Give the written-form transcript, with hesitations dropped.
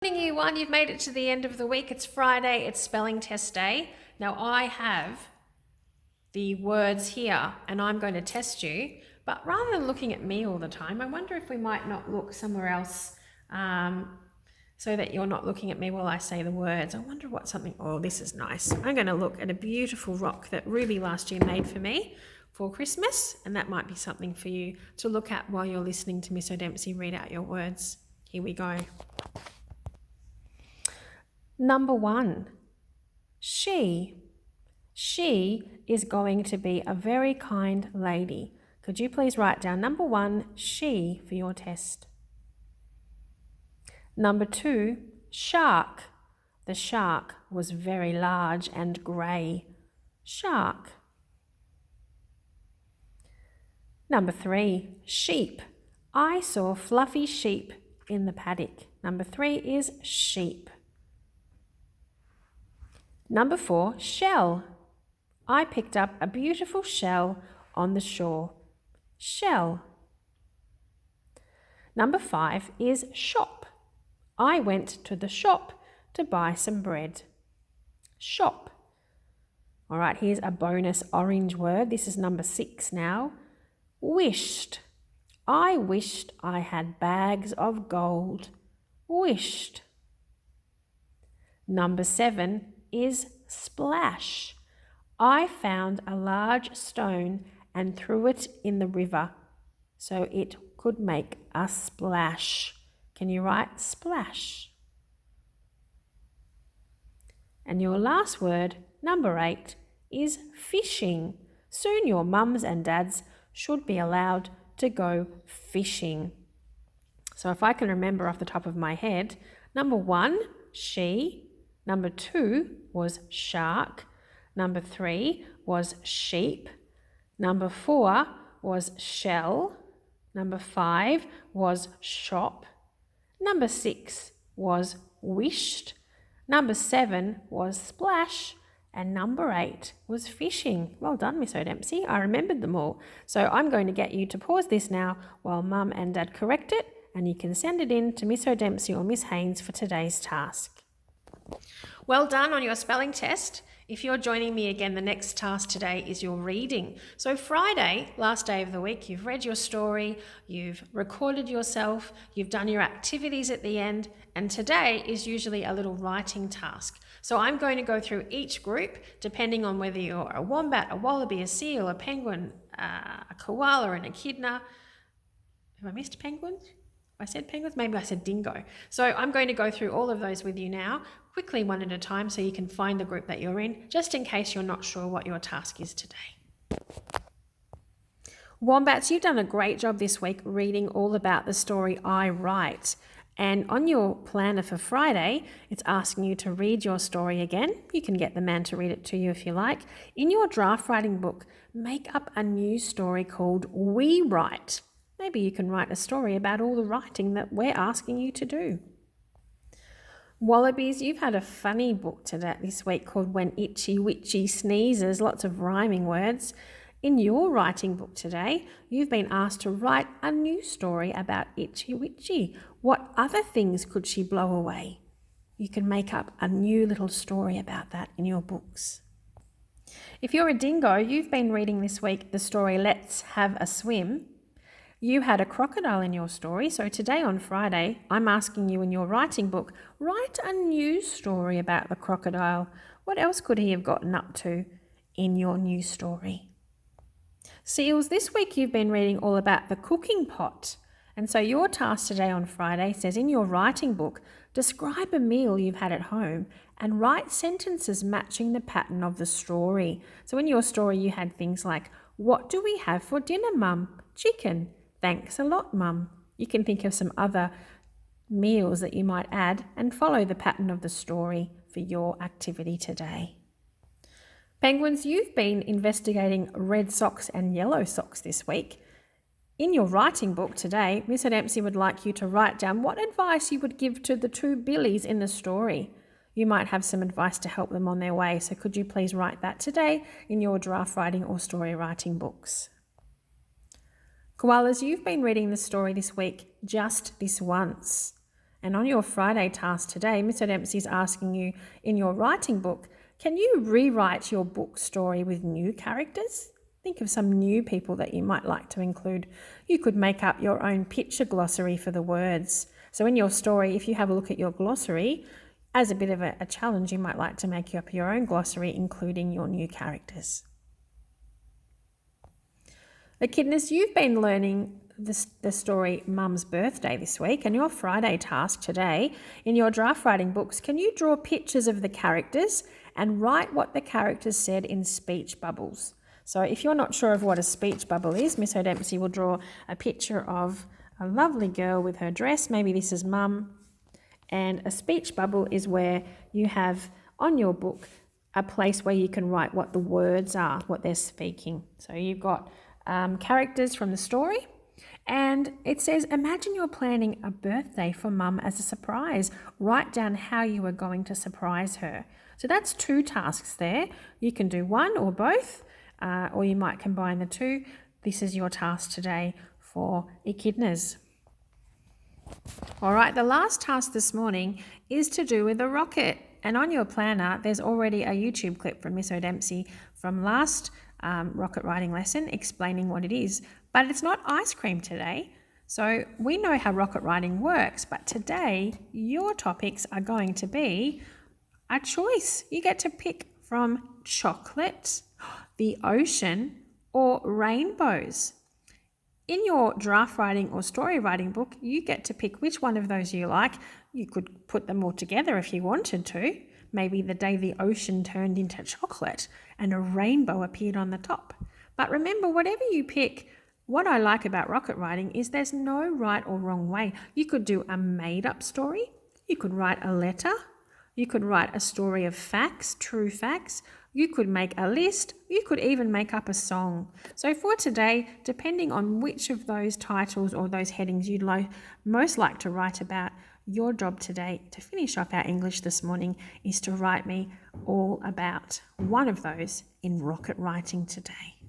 Morning, you one. You've made it to the end of the week. It's Friday. It's spelling test day. Now I have the words here and I'm going to test you. But rather than looking at me all the time, I wonder if we might not look somewhere else so that you're not looking at me while I say the words. I wonder what something, oh, this is nice. I'm going to look at a beautiful rock that Ruby last year made for me for Christmas. And that might be something for you to look at while you're listening to Miss O'Dempsey read out your words. Here we go. Number 1, she. She is going to be a very kind lady. Could you please write down number 1, she, for your test? Number 2, shark. The shark was very large and grey. Shark. Number 3, sheep. I saw fluffy sheep in the paddock. Number 3 is sheep. Number 4, shell. I picked up a beautiful shell on the shore. Shell. Number 5 is shop. I went to the shop to buy some bread. Shop. All right, here's a bonus orange word. This is number 6 now. Wished. I wished I had bags of gold. Wished. Number 7 is splash. I found a large stone and threw it in the river so it could make a splash. Can you write splash? And your last word, number 8, is fishing. Soon your mums and dads should be allowed to go fishing. So if I can remember off the top of my head, number 1, she. Number 2 was shark. Number 3 was sheep. Number 4 was shell. Number 5 was shop. Number 6 was wished. Number 7 was splash. And number 8 was fishing. Well done, Miss O'Dempsey. I remembered them all. So I'm going to get you to pause this now while Mum and Dad correct it, and you can send it in to Miss O'Dempsey or Miss Haynes for today's task. Well done on your spelling test. If you're joining me again, the next task today is your reading. So Friday, last day of the week, you've read your story, you've recorded yourself, you've done your activities at the end, and today is usually a little writing task. So I'm going to go through each group, depending on whether you're a wombat, a wallaby, a seal, a penguin, a koala, and an echidna. Have I missed penguins? I said penguins, maybe I said dingo. So I'm going to go through all of those with you now, quickly one at a time, so you can find the group that you're in, just in case you're not sure what your task is today. Wombats, you've done a great job this week reading all about the story I Write. And on your planner for Friday, it's asking you to read your story again. You can get the man to read it to you if you like. In your draft writing book, make up a new story called We Write. Maybe you can write a story about all the writing that we're asking you to do. Wallabies, you've had a funny book this week called When Itchy Witchy Sneezes, lots of rhyming words. In your writing book today, you've been asked to write a new story about Itchy Witchy. What other things could she blow away? You can make up a new little story about that in your books. If you're a dingo, you've been reading this week the story Let's Have a Swim. You had a crocodile in your story, so today on Friday, I'm asking you in your writing book, write a new story about the crocodile. What else could he have gotten up to in your new story? Seals, this week you've been reading all about the cooking pot. And so your task today on Friday says in your writing book, describe a meal you've had at home and write sentences matching the pattern of the story. So in your story you had things like, what do we have for dinner, Mum? Chicken. Thanks a lot, Mum. You can think of some other meals that you might add and follow the pattern of the story for your activity today. Penguins, you've been investigating red socks and yellow socks this week. In your writing book today, Miss O'Dempsey would like you to write down what advice you would give to the two Billies in the story. You might have some advice to help them on their way, so could you please write that today in your draft writing or story writing books? Koalas, you've been reading the story this week, Just This Once. And on your Friday task today, Mr. Dempsey is asking you in your writing book, can you rewrite your book story with new characters? Think of some new people that you might like to include. You could make up your own picture glossary for the words. So in your story, if you have a look at your glossary, as a bit of a challenge, you might like to make up your own glossary, including your new characters. Echidnas, you've been learning the story Mum's Birthday this week, and your Friday task today, in your draft writing books, can you draw pictures of the characters and write what the characters said in speech bubbles? So if you're not sure of what a speech bubble is, Miss O'Dempsey will draw a picture of a lovely girl with her dress. Maybe this is Mum. And a speech bubble is where you have on your book a place where you can write what the words are, what they're speaking. So you've got characters from the story, and it says, imagine you're planning a birthday for Mum as a surprise. Write down how you are going to surprise her. So that's 2 tasks there. You can do one or both, or you might combine the 2. This is your task today for echidnas. All right, the last task this morning is to do with a rocket. And on your planner, there's already a YouTube clip from Miss O'Dempsey from last rocket writing lesson explaining what it is. But it's not ice cream today. So we know how rocket writing works, but today your topics are going to be a choice. You get to pick from chocolate, the ocean, or rainbows. In your draft writing or story writing book, you get to pick which one of those you like. You could put them all together if you wanted to. Maybe the day the ocean turned into chocolate and a rainbow appeared on the top. But remember, whatever you pick, what I like about rocket writing is there's no right or wrong way. You could do a made-up story. You could write a letter. You could write a story of facts, true facts. You could make a list. You could even make up a song. So for today, depending on which of those titles or those headings you'd most like to write about, your job today to finish off our English this morning is to write me all about one of those in rocket writing today.